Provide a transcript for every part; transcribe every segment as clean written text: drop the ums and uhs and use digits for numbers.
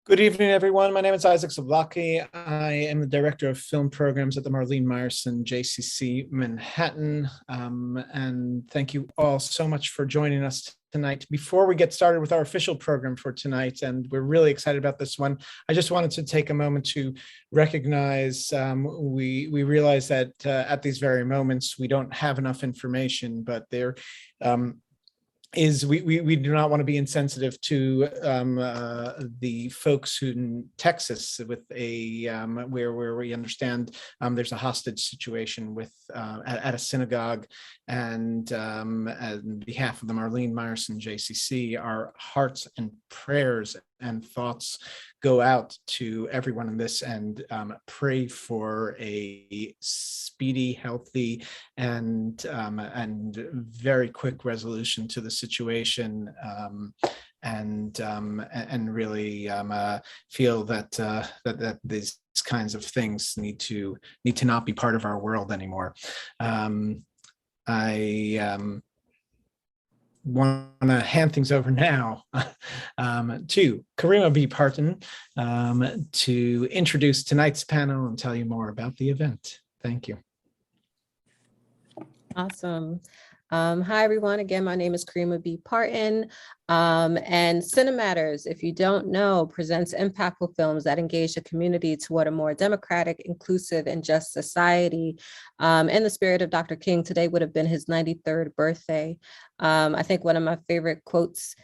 Good evening, everyone. My name is Zablocki. I am the Director of Film Programs at the Marlene Meyerson JCC Manhattan. And thank you all so much for joining us tonight. Before we get started with our official program for tonight, and we're really excited about this one, I just wanted to take a moment to recognize we realize that at these very moments, we don't have enough information, but there we do not want to be insensitive to the folks who in Texas with a where we understand there's a hostage situation with at a synagogue, and on behalf of the Marlene Meyerson JCC, our hearts and prayers and thoughts go out to everyone in this, and pray for a speedy, healthy, and very quick resolution to the situation, and really feel that that these kinds of things need to not be part of our world anymore. I want to hand things over now to Kareema B. Partin to introduce tonight's panel and tell you more about the event. Thank you. Awesome. Hi, everyone. Again, my name is Kareema B. Partin, and Cinematters, if you don't know, presents impactful films that engage the community toward a more democratic, inclusive, and just society. In the spirit of Dr. King, today would have been his 93rd birthday. I think one of my favorite quotes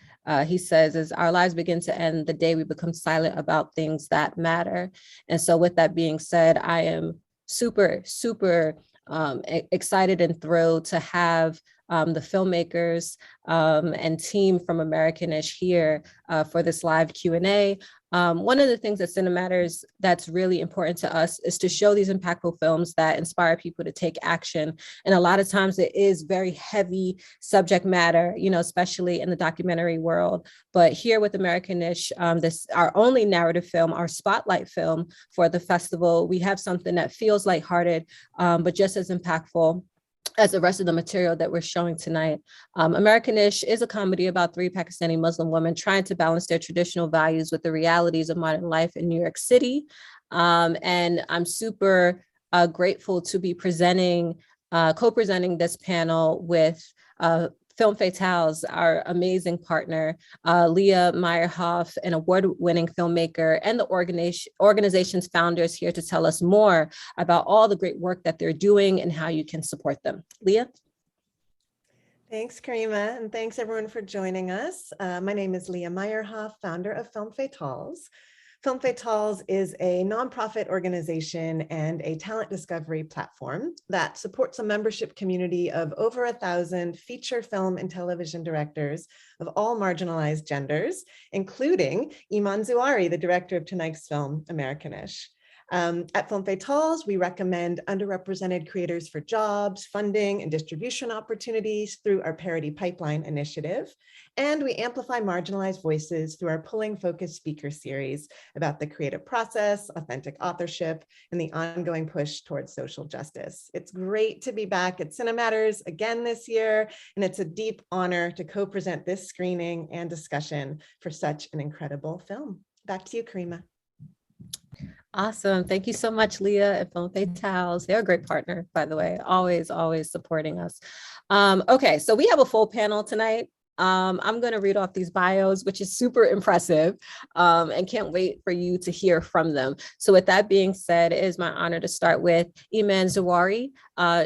he says is, "Our lives begin to end the day we become silent about things that matter." And so with that being said, I am super excited and thrilled to have the filmmakers and team from Americanish here for this live Q&A. One of the things at Cinematters that's really important to us is to show these impactful films that inspire people to take action. And a lot of times it is very heavy subject matter, you know, especially in the documentary world. But here with Americanish, this our only narrative film, our spotlight film for the festival, we have something that feels lighthearted, but just as impactful as the rest of the material that we're showing tonight. Americanish is a comedy about three Pakistani Muslim women trying to balance their traditional values with the realities of modern life in New York City. And I'm super grateful to be co-presenting this panel with Film Fatales, our amazing partner, Leah Meyerhoff, an award-winning filmmaker, and the organization's founders here to tell us more about all the great work that they're doing and how you can support them. Leah? Thanks, Kareema, and thanks everyone for joining us. My name is Leah Meyerhoff, founder of Film Fatales. Film Fatales is a nonprofit organization and a talent discovery platform that supports a membership community of over 1,000 feature film and television directors of all marginalized genders, including Iman Zawahry, the director of tonight's film, Americanish. At Film Fatales, we recommend underrepresented creators for jobs, funding, and distribution opportunities through our Parity Pipeline initiative. And we amplify marginalized voices through our Pulling Focus speaker series about the creative process, authentic authorship, and the ongoing push towards social justice. It's great to be back at Cinematters again this year, and it's a deep honor to co-present this screening and discussion for such an incredible film. Back to you, Kareema. Awesome. Thank you so much, Leah and Film Fatales. They're a great partner, by the way, always supporting us. Okay, so we have a full panel tonight. I'm going to read off these bios, which is super impressive, and can't wait for you to hear from them. So with that being said, it is my honor to start with Iman Zawahry.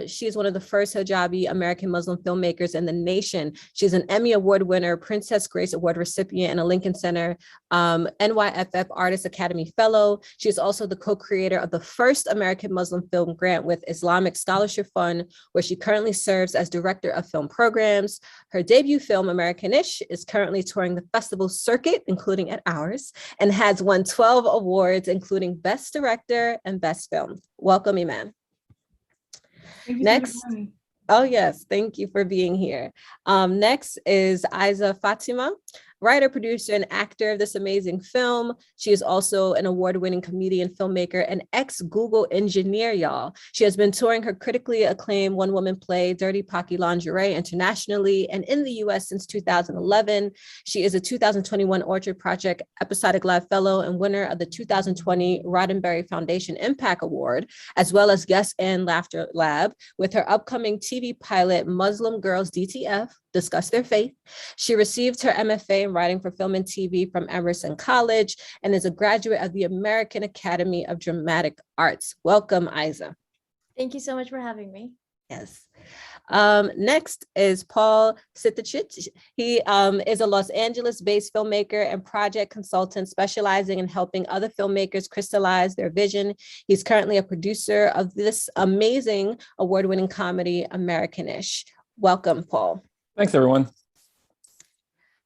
She is one of the first hijabi American Muslim filmmakers in the nation. She's an Emmy Award winner, Princess Grace Award recipient, and a Lincoln Center NYFF Artist Academy Fellow. She is also the co-creator of the first American Muslim film grant with Islamic Scholarship Fund, where she currently serves as Director of Film Programs. Her debut film, Americanish, is currently touring the festival circuit, including at ours, and has won 12 awards, including Best Director and Best Film. Welcome, Iman. Next. Oh, yes. Thank you for being here. Next is Aizzah Fatima. writer, producer, and actor of this amazing film. She is also an award-winning comedian, filmmaker, and ex-Google engineer, y'all. She has been touring her critically acclaimed one-woman play, Dirty Pocky Lingerie, internationally and in the US since 2011. She is a 2021 Orchard Project Episodic Live Fellow and winner of the 2020 Roddenberry Foundation Impact Award, as well as guest in Laughter Lab with her upcoming TV pilot, Muslim Girls DTF, Discuss Their Faith. She received her MFA in writing for film and TV from Emerson College and is a graduate of the American Academy of Dramatic Arts. Welcome, Aizzah. Thank you so much for having me. Yes. Next is Paul Seetachit. He is a Los Angeles-based filmmaker and project consultant specializing in helping other filmmakers crystallize their vision. He's currently a producer of this amazing award-winning comedy, Americanish. Welcome, Paul. Thanks, everyone.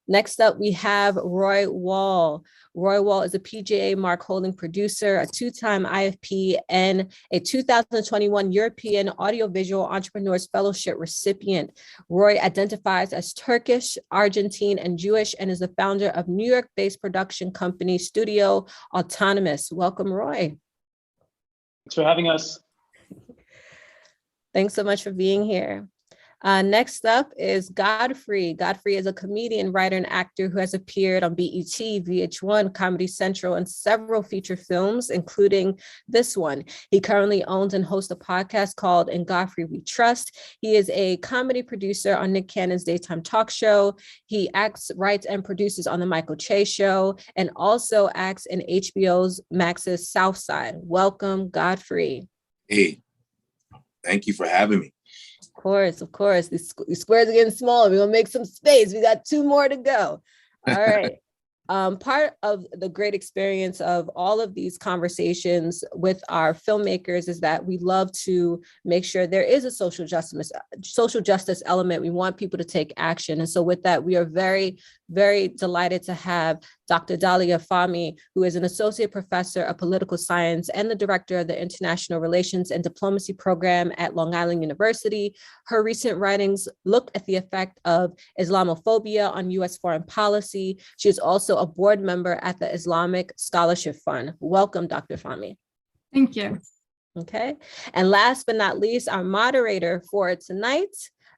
Next up, we have Roy Wol. Roy Wol is a PGA Mark holding producer, a two-time IFP, and a 2021 European Audiovisual Entrepreneurs Fellowship recipient. Roy identifies as Turkish, Argentine, and Jewish, and is the founder of New York-based production company Studio Autonomous. Welcome, Roy. Thanks for having us. Thanks so much for being here. Next up is Godfrey. Godfrey is a comedian, writer, and actor who has appeared on BET, VH1, Comedy Central, and several feature films, including this one. He currently owns and hosts a podcast called In Godfrey We Trust. He is a comedy producer on Nick Cannon's daytime talk show. He acts, writes, and produces on The Michael Che Show, and also acts in HBO's Max's South Side. Welcome, Godfrey. Hey, thank you for having me. Of course. These squares are getting smaller. We're gonna make some space. We got 2 more to go. All right. Part of the great experience of all of these conversations with our filmmakers is that we love to make sure there is a social justice element. We want people to take action. And so with that, we are very, very delighted to have Dr. Dalia Fahmy, who is an associate professor of political science and the director of the International Relations and Diplomacy program at Long Island University. Her recent writings look at the effect of Islamophobia on U.S. foreign policy. She is also a board member at the Islamic Scholarship Fund. Welcome, Dr. Fahmy. Thank you. Okay. And last but not least, our moderator for tonight,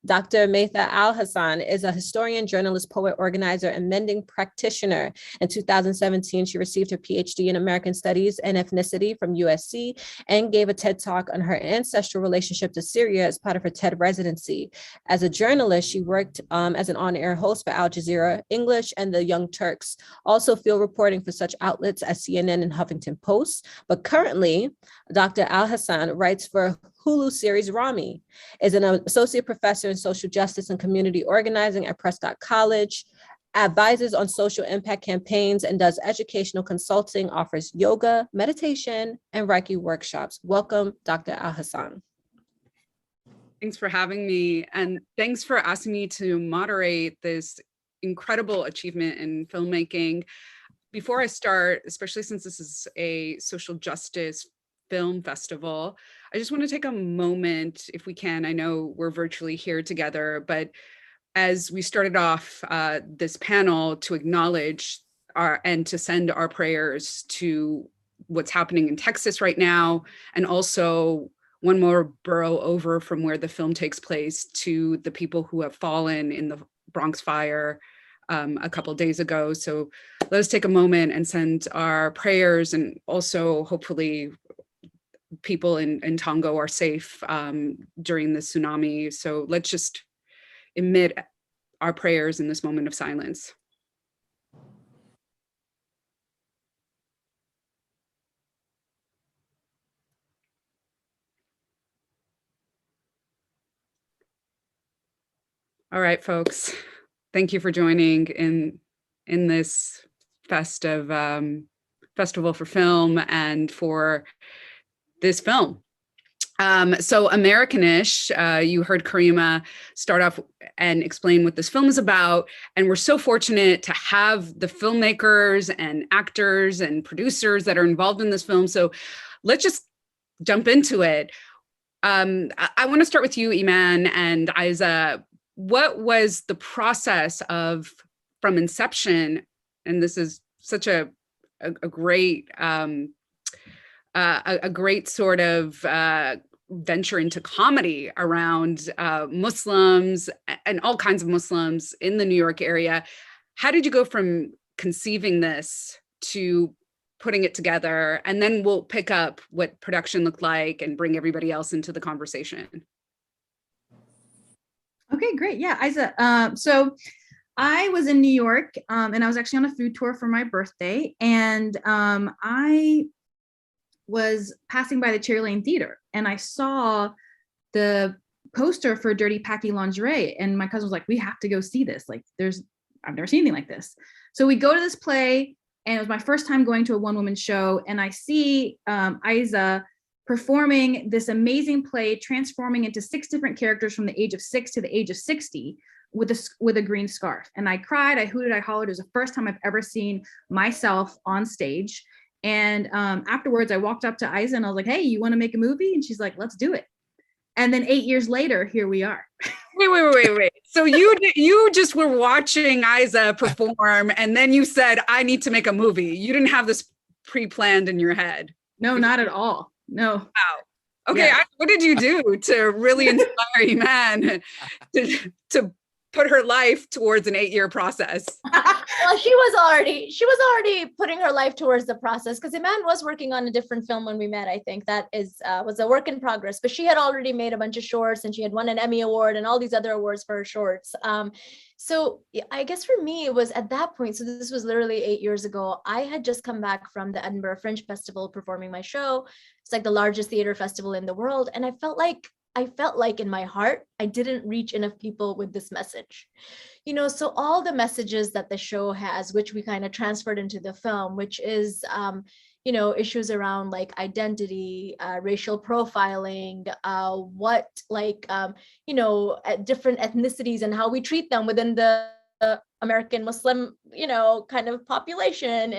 Dr. Maytha Alhassen is a historian, journalist, poet, organizer, and mending practitioner. In 2017, she received her PhD in American Studies and Ethnicity from USC and gave a TED Talk on her ancestral relationship to Syria as part of her TED residency. As a journalist, she worked as an on-air host for Al Jazeera English and the Young Turks, also field reporting for such outlets as CNN and Huffington Post. But currently, Dr. Alhassen writes for Hulu series Rami, is an associate professor in social justice and community organizing at Prescott College, advises on social impact campaigns, and does educational consulting, offers yoga, meditation, and Reiki workshops. Welcome, Dr. Alhassen. Thanks for having me. And thanks for asking me to moderate this incredible achievement in filmmaking. Before I start, especially since this is a social justice film festival, I just want to take a moment, if we can. I know we're virtually here together, but as we started off this panel, to acknowledge and to send our prayers to what's happening in Texas right now, and also one more borough over from where the film takes place, to the people who have fallen in the Bronx fire a couple days ago. So let us take a moment and send our prayers, and also hopefully people in Tonga are safe during the tsunami. So let's just emit our prayers in this moment of silence. All right, folks, thank you for joining in this festival for film and for this film. So Americanish, you heard Kareema start off and explain what this film is about. And we're so fortunate to have the filmmakers and actors and producers that are involved in this film. So let's just jump into it. I want to start with you, Iman and Aizzah. What was the process of from inception, and this is such a great a great sort of venture into comedy around Muslims and all kinds of Muslims in the New York area. How did you go from conceiving this to putting it together? And then we'll pick up what production looked like and bring everybody else into the conversation. Okay, great. Yeah, Aizzah. So I was in New York and I was actually on a food tour for my birthday. And I was passing by the Cherry Lane Theater and I saw the poster for Dirty Packy Lingerie. And my cousin was like, we have to go see this. Like I've never seen anything like this. So we go to this play and it was my first time going to a one-woman show. And I see Aizzah performing this amazing play, transforming into 6 different characters from the age of 6 to the age of 60 with a green scarf. And I cried, I hooted, I hollered. It was the first time I've ever seen myself on stage. And afterwards, I walked up to Aizzah and I was like, hey, you want to make a movie? And she's like, let's do it. And then 8 years later, here we are. Wait. So you just were watching Aizzah perform and then you said, I need to make a movie. You didn't have this pre-planned in your head. No, not at all. No. Wow. Okay, Yeah. what did you do to really inspire Iman to put her life towards an 8-year process? Well, she was already putting her life towards the process, because Iman was working on a different film when we met. I think that was a work in progress, but she had already made a bunch of shorts and she had won an Emmy Award and all these other awards for her shorts. So I guess for me, it was at that point, so this was literally 8 years ago, I had just come back from the Edinburgh Fringe Festival performing my show. It's like the largest theater festival in the world. And I felt like in my heart, I didn't reach enough people with this message. So all the messages that the show has, which we kind of transferred into the film, which is, issues around like identity, racial profiling, different ethnicities and how we treat them within the American Muslim, kind of population.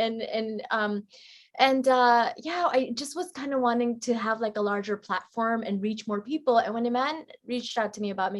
I just was kind of wanting to have like a larger platform and reach more people. And when Iman reached out to me about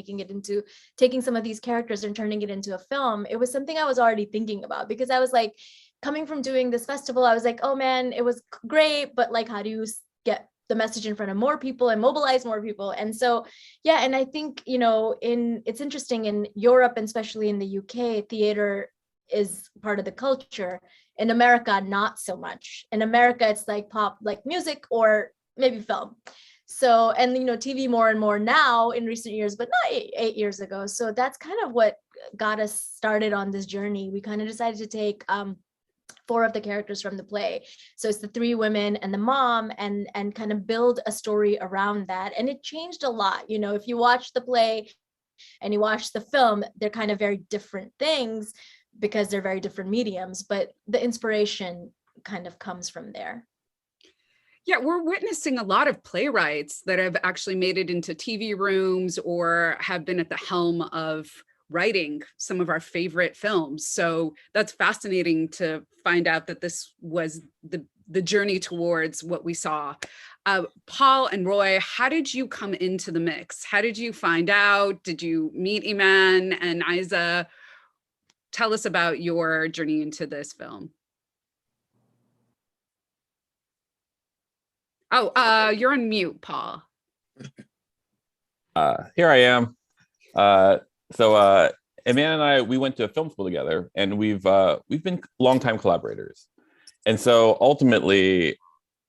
taking some of these characters and turning it into a film, it was something I was already thinking about, because I was like, coming from doing this festival, I was like, oh man, it was great, but like, how do you get the message in front of more people and mobilize more people? And so, yeah, and I think, it's interesting in Europe, and especially in the UK, theater is part of the culture. In America, not so much. In America, it's like pop, like music, or maybe film. So, and TV more and more now in recent years, but not 8 years ago. So that's kind of what got us started on this journey. We kind of decided to take 4 of the characters from the play. So it's the 3 women and the mom, and kind of build a story around that. And it changed a lot. If you watch the play and you watch the film, they're kind of very different things because they're very different mediums, but the inspiration kind of comes from there. Yeah, we're witnessing a lot of playwrights that have actually made it into TV rooms or have been at the helm of writing some of our favorite films. So that's fascinating to find out that this was the journey towards what we saw. Paul and Roy, how did you come into the mix? How did you find out? Did you meet Iman and Aizzah? Tell us about your journey into this film. Oh, you're on mute, Paul. Here I am. So Iman and I, we went to film school together, and we've been longtime collaborators. And so ultimately,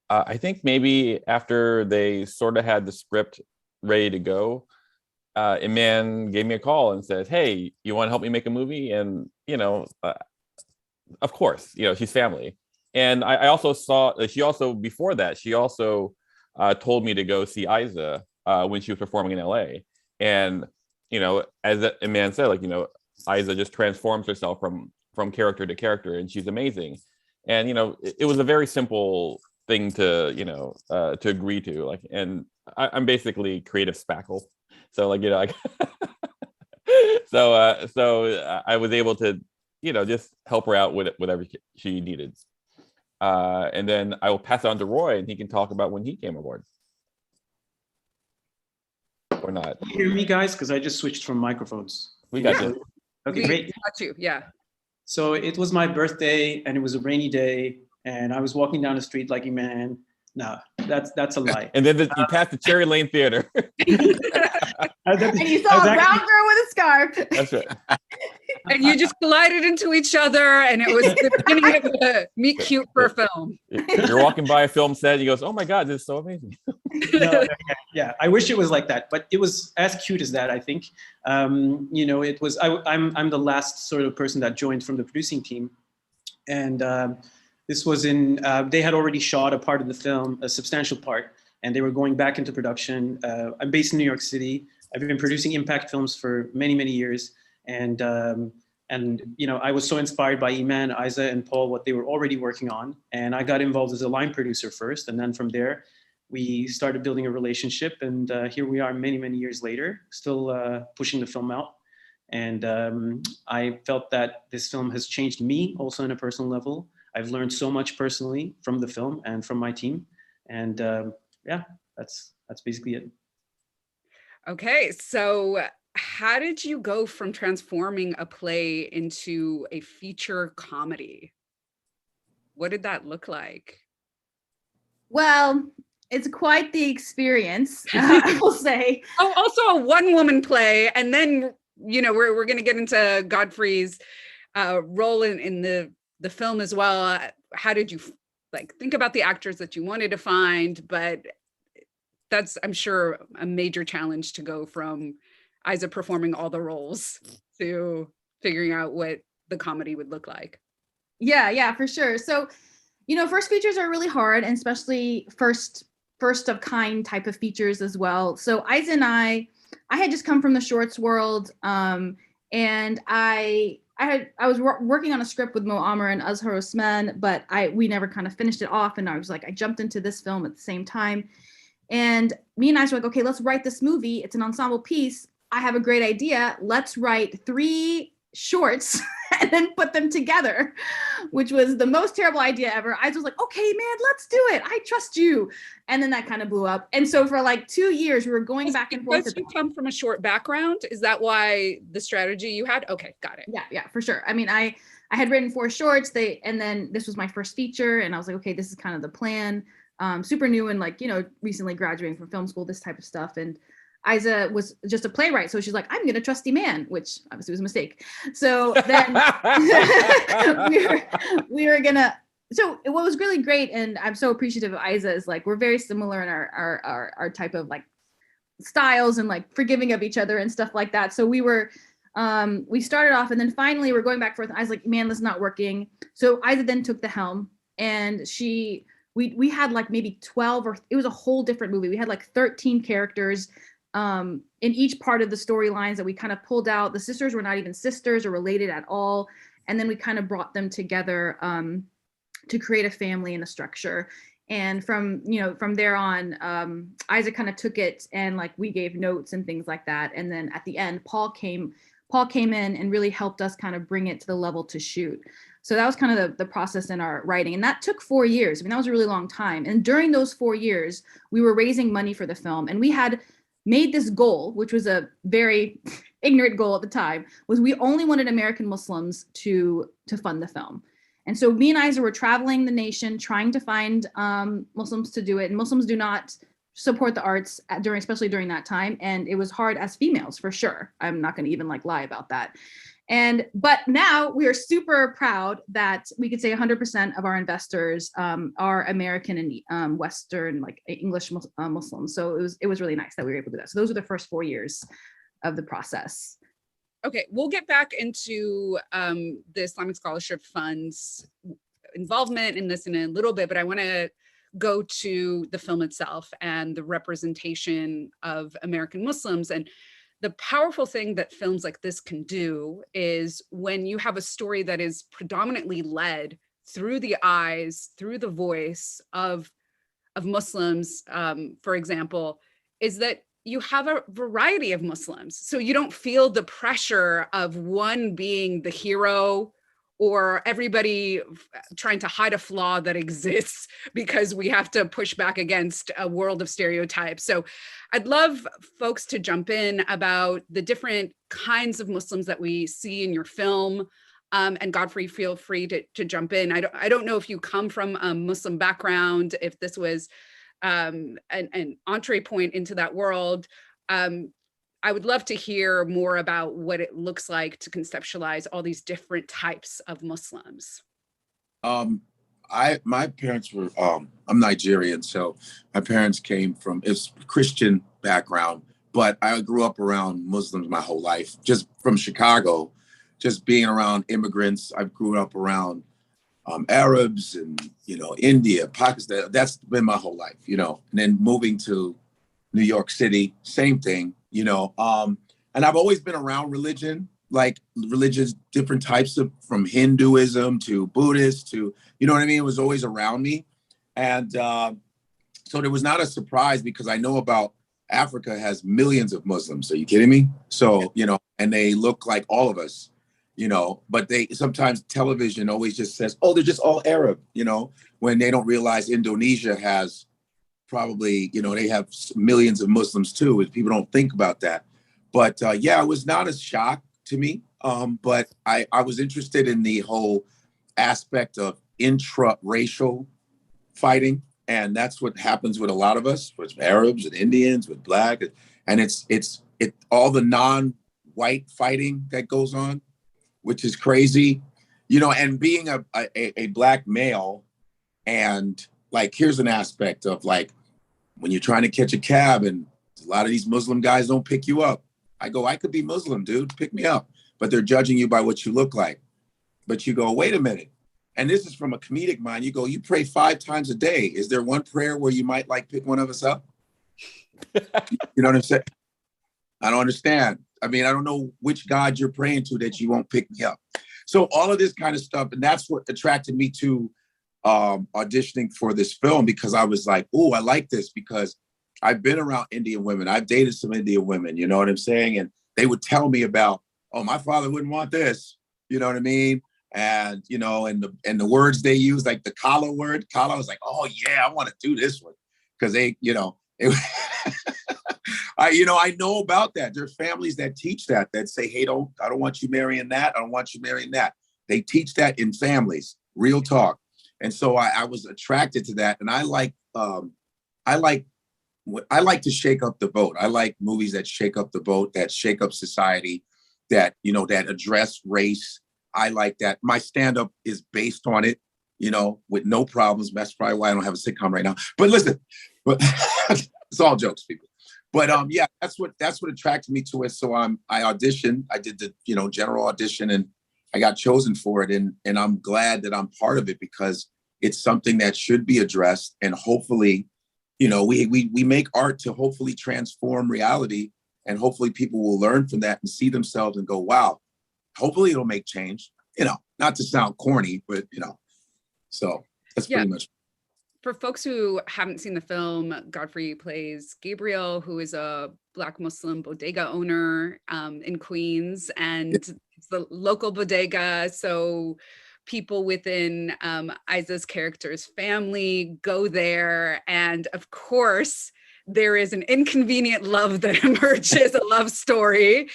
I think maybe after they sort of had the script ready to go, Iman gave me a call and said, "Hey, you want to help me make a movie?" And of course, she's family. And I also saw before that she also told me to go see Aizzah when she was performing in LA. And as Iman said, Aizzah just transforms herself from character to character, and she's amazing. And it was a very simple thing to agree to. And I'm basically creative spackle. So so I was able to just help her out with whatever she needed. And then I will pass it on to Roy, and he can talk about when he came aboard. Or not. Can you hear me, guys? Because I just switched from microphones. We got you. Okay, great. Got you. Yeah. So it was my birthday and it was a rainy day and I was walking down the street like, man, no, that's a lie. And then you passed the Cherry Lane Theater. And you saw a brown girl with a scarf. That's right. And you just collided into each other, and it was the beginning of the meet cute for a film. You're walking by a film set, and he goes, "Oh my God, this is so amazing." Yeah, I wish it was like that, but it was as cute as that, I think. You know, it was. I'm the last sort of person that joined from the producing team, and this was in. They had already shot a part of the film, a substantial part, and they were going back into production. I'm based in New York City. I've been producing impact films for many, many years. And you know, I was so inspired by Iman, Aizzah, and Paul, what they were already working on. And I got involved as a line producer first. And then from there, we started building a relationship. And here we are many, many years later, still pushing the film out. And I felt that this film has changed me also on a personal level. I've learned so much personally from the film and from my team. And yeah, that's basically it. Okay, so how did you go from transforming a play into a feature comedy? What did that look like? Well, it's quite the experience, I will say. Oh, also a one-woman play, and then you know we're going to get into Godfrey's role in the film as well. How did you think about the actors that you wanted to find? But that's, I'm sure, a major challenge to go from Aizzah performing all the roles to figuring out what the comedy would look like. Yeah, for sure. So, you know, first features are really hard, and especially first of kind type of features as well. So Aizzah and I had just come from the shorts world, and I was working on a script with Mo Amer and Azhar Osman, but we never kind of finished it off. And I was like, I jumped into this film at the same time. And me and Aizzah were like, okay, let's write this movie. It's an ensemble piece. I have a great idea. Let's write 3 shorts and then put them together, which was the most terrible idea ever. Aizzah was like, okay, man, let's do it. I trust you. And then that kind of blew up. And so for like 2 years, we were going back and forth. Because you come from a short background, is that why the strategy you had? Okay, got it. Yeah, for sure. I mean, I had written 4 shorts, and then this was my first feature, and I was like, okay, this is kind of the plan. Super new and like, you know, recently graduating from film school, this type of stuff. And Aizzah was just a playwright. So she's like, I'm going to trust Iman, which obviously was a mistake. So then we were going to, so what was really great, and I'm so appreciative of Aizzah, is like, we're very similar in our type of like styles and like forgiving of each other and stuff like that. So we started off, and then finally we're going back and forth. I was like, man, this is not working. So Aizzah then took the helm, and we had like maybe 12, or it was a whole different movie. We had like 13 characters in each part of the storylines that we kind of pulled out. The sisters were not even sisters or related at all. And then we kind of brought them together to create a family and a structure. And from there on, Aizzah kind of took it, and like we gave notes and things like that. And then at the end, Paul came in and really helped us kind of bring it to the level to shoot. So that was kind of the process in our writing. And that took 4 years. I mean, that was a really long time. And during those 4 years, we were raising money for the film. And we had made this goal, which was a very ignorant goal at the time, was we only wanted American Muslims to fund the film. And so me and Aizzah were traveling the nation, trying to find Muslims to do it. And Muslims do not support the arts especially during that time. And it was hard as females, for sure. I'm not going to even like lie about that. But now we are super proud that we could say 100% of our investors are American and Western, like English Muslims. So it was really nice that we were able to do that. So those were the first 4 years of the process. Okay, we'll get back into the Islamic Scholarship Fund's involvement in this in a little bit, but I want to go to the film itself and the representation of American Muslims. And the powerful thing that films like this can do is when you have a story that is predominantly led through the eyes, through the voice of Muslims, for example, is that you have a variety of Muslims. So you don't feel the pressure of one being the hero or everybody trying to hide a flaw that exists because we have to push back against a world of stereotypes. So I'd love folks to jump in about the different kinds of Muslims that we see in your film, And Godfrey, feel free to jump in. I don't know if you come from a Muslim background, if this was an entree point into that world. I would love to hear more about what it looks like to conceptualize all these different types of Muslims. My parents were, I'm Nigerian, so my parents came from, it's Christian background, but I grew up around Muslims my whole life, just from Chicago, just being around immigrants. I grew up around Arabs and, India, Pakistan. That's been my whole life, and then moving to New York City, same thing, and I've always been around religion, like religious, different types of, from Hinduism to Buddhist to, you know what I mean? It was always around me. And so it was not a surprise because I know about Africa has millions of Muslims. Are you kidding me? So, and they look like all of us, but they sometimes television always just says, oh, they're just all Arab, when they don't realize Indonesia has probably, they have millions of Muslims too. People don't think about that. But yeah, it was not a shock to me. But I was interested in the whole aspect of intra-racial fighting. And that's what happens with a lot of us, with Arabs and Indians, with Black. And it's all the non-white fighting that goes on, which is crazy, and being a Black male. And like, here's an aspect of like, when you're trying to catch a cab and a lot of these Muslim guys don't pick you up. I go, I could be Muslim, dude, pick me up. But they're judging you by what you look like. But you go, wait a minute. And this is from a comedic mind. You go, you pray 5 times a day. Is there one prayer where you might like pick one of us up? You know what I'm saying? I don't understand. I mean, I don't know which God you're praying to that you won't pick me up. So all of this kind of stuff. And that's what attracted me to auditioning for this film, because I was like, oh, I like this because I've been around Indian women. I've dated some Indian women, you know what I'm saying? And they would tell me about, oh, my father wouldn't want this, you know what I mean? And, and the words they use, like the kala word, kala, I was like, oh yeah, I want to do this one. Cause they, I know about that. There's families that teach that say, hey, I don't want you marrying that. I don't want you marrying that. They teach that in families, real talk. And so I was attracted to that. And I like to shake up the boat. I like movies that shake up the boat, that shake up society, that, that address race. I like that. My stand-up is based on it, with no problems. That's probably why I don't have a sitcom right now. But listen, it's all jokes, people. But yeah, that's what attracted me to it. So I auditioned. I did the, general audition, and I got chosen for it. And I'm glad that I'm part of it because it's something that should be addressed. And hopefully, we make art to hopefully transform reality, and hopefully people will learn from that and see themselves and go, wow, hopefully it'll make change, not to sound corny, but, so that's pretty much. For folks who haven't seen the film, Godfrey plays Gabriel, who is a Black Muslim bodega owner in Queens, and it's the local bodega. So people within Aizzah's character's family go there. And of course, there is an inconvenient love that emerges, a love story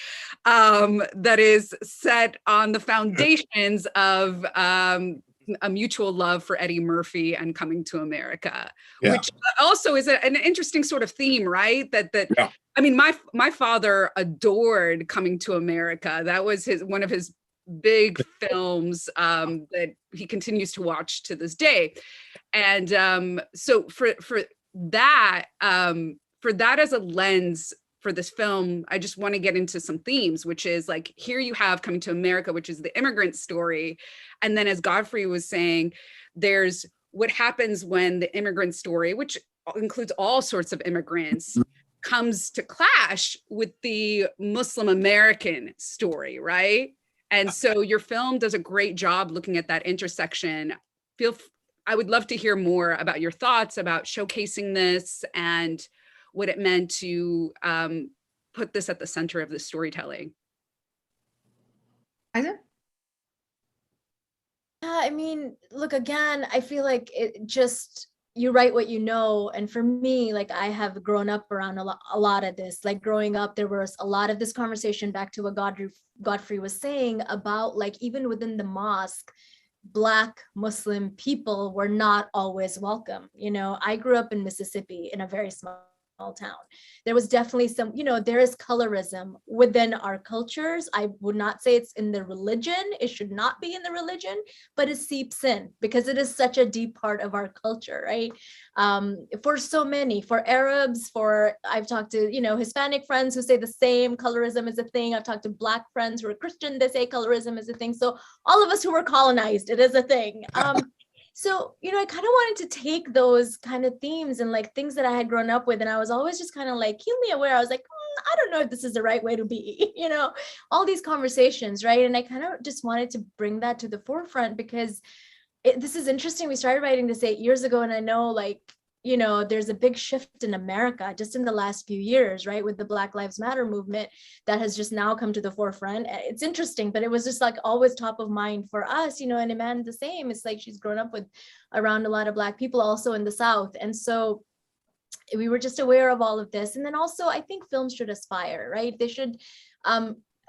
that is set on the foundations of a mutual love for Eddie Murphy and Coming to America, which also is an interesting sort of theme, right? I mean, my father adored Coming to America. That was one of his big films that he continues to watch to this day. And so for that as a lens for this film, I just want to get into some themes, which is like, here you have Coming to America, which is the immigrant story. And then as Godfrey was saying, there's what happens when the immigrant story, which includes all sorts of immigrants, comes to clash with the Muslim American story, right? And so your film does a great job looking at that intersection. I would love to hear more about your thoughts about showcasing this and what it meant to put this at the center of the storytelling. Aizzah? Yeah, I mean, look, again, I feel like it just you write what you know. And for me, like, I have grown up around a lot of this. Like, growing up, there was a lot of this conversation, back to what Godfrey was saying about, like, even within the mosque, Black Muslim people were not always welcome. You know, I grew up in Mississippi in a very small town. There was definitely some, you know, there is colorism within our cultures. I would not say it's in the religion. It should not be in the religion, but it seeps in because it is such a deep part of our culture, right? For so many, for Arabs, I've talked to, you know, Hispanic friends who say the same, colorism is a thing. I've talked to Black friends who are Christian, they say colorism is a thing. So all of us who were colonized, it is a thing. So, you know, I kind of wanted to take those kind of themes and like things that I had grown up with. And I was always just kind of like keenly aware. I was like, I don't know if this is the right way to be, you know, all these conversations, right? And I kind of just wanted to bring that to the forefront because this is interesting. We started writing this 8 years ago. And I know, like, you know, there's a big shift in America just in the last few years, right? With the Black Lives Matter movement that has just now come to the forefront. It's interesting, but it was just like always top of mind for us, you know, and Iman the same. It's like she's grown up with around a lot of Black people also in the South. And so we were just aware of all of this. And then also I think films should aspire, right? They should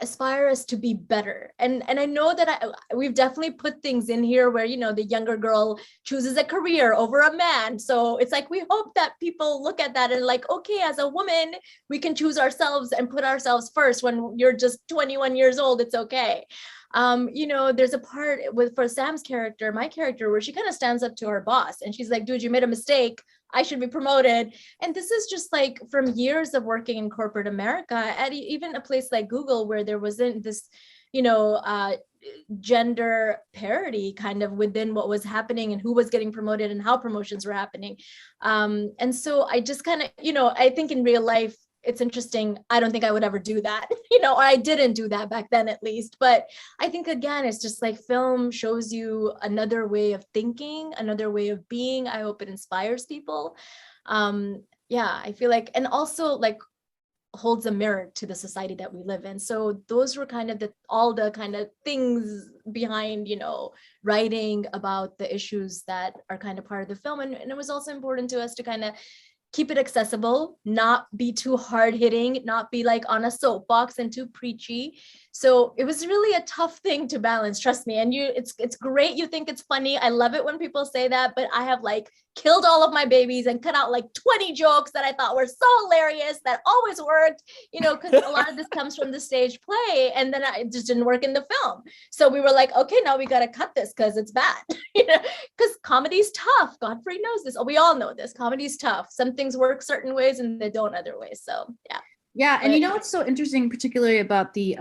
aspire us to be better. And I know that we've definitely put things in here where, you know, the younger girl chooses a career over a man. So it's like, we hope that people look at that and like, okay, as a woman, we can choose ourselves and put ourselves first. When you're just 21 years old, it's okay. You know, there's a part for Sam's character, my character, where she kind of stands up to her boss and she's like, dude, you made a mistake. I should be promoted. And this is just like from years of working in corporate America at even a place like Google, where there wasn't this, you know, gender parity kind of within what was happening and who was getting promoted and how promotions were happening. And so I just kind of, you know, I think in real life, it's interesting. I don't think I would ever do that, you know, or I didn't do that back then at least. But I think, again, it's just like film shows you another way of thinking, another way of being. I hope it inspires people. Yeah, I feel like, and also like holds a mirror to the society that we live in. So those were kind of all the kind of things behind, you know, writing about the issues that are kind of part of the film. And it was also important to us to kind of keep it accessible, not be too hard hitting, not be like on a soapbox and too preachy. So it was really a tough thing to balance, trust me. And it's great. You think it's funny. I love it when people say that, but I have like killed all of my babies and cut out like 20 jokes that I thought were so hilarious that always worked, you know, because a lot of this comes from the stage play, and then it just didn't work in the film. So we were like, okay, now we got to cut this because it's bad, you know, because comedy's tough. Godfrey knows this. We all know this. Comedy's tough. Some things work certain ways and they don't other ways. So yeah. Yeah, and you know what's so interesting, particularly about the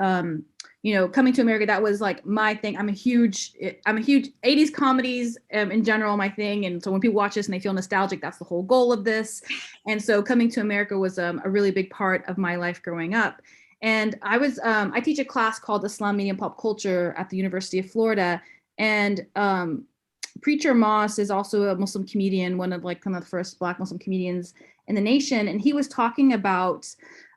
you know, Coming to America, that was like my thing. I'm a huge 80s comedies in general, my thing. And so when people watch this and they feel nostalgic, that's the whole goal of this. And so Coming to America was a really big part of my life growing up. And I teach a class called Islam, Media, and Pop Culture at the University of Florida. And Preacher Moss is also a Muslim comedian, one of like kind of the first Black Muslim comedians in the nation. And he was talking about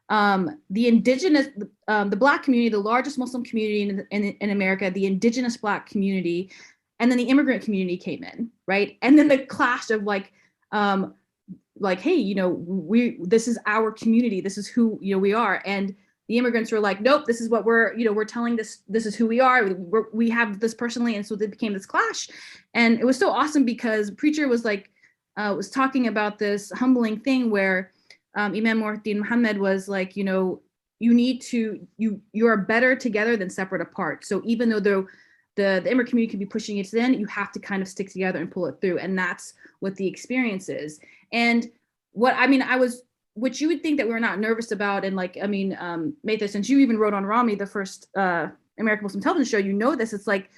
the indigenous, the Black community, the largest Muslim community in America, the indigenous Black community, and then the immigrant community came in, right? And then the clash of like, hey, you know, this is our community, this is who, you know, we are. And the immigrants were like, nope, this is what we're telling this is who we are. We have this personally. And so it became this clash. And it was so awesome because Preacher was like, was talking about this humbling thing where Imam Muhammad was like, you know, you are better together than separate apart. So even though the immigrant community can be pushing it in, you have to kind of stick together and pull it through. And that's what the experience is. And what you would think that we're not nervous about. And like, I mean, Maytha, since you even wrote on Rami, the first American Muslim television show, you know this, it's like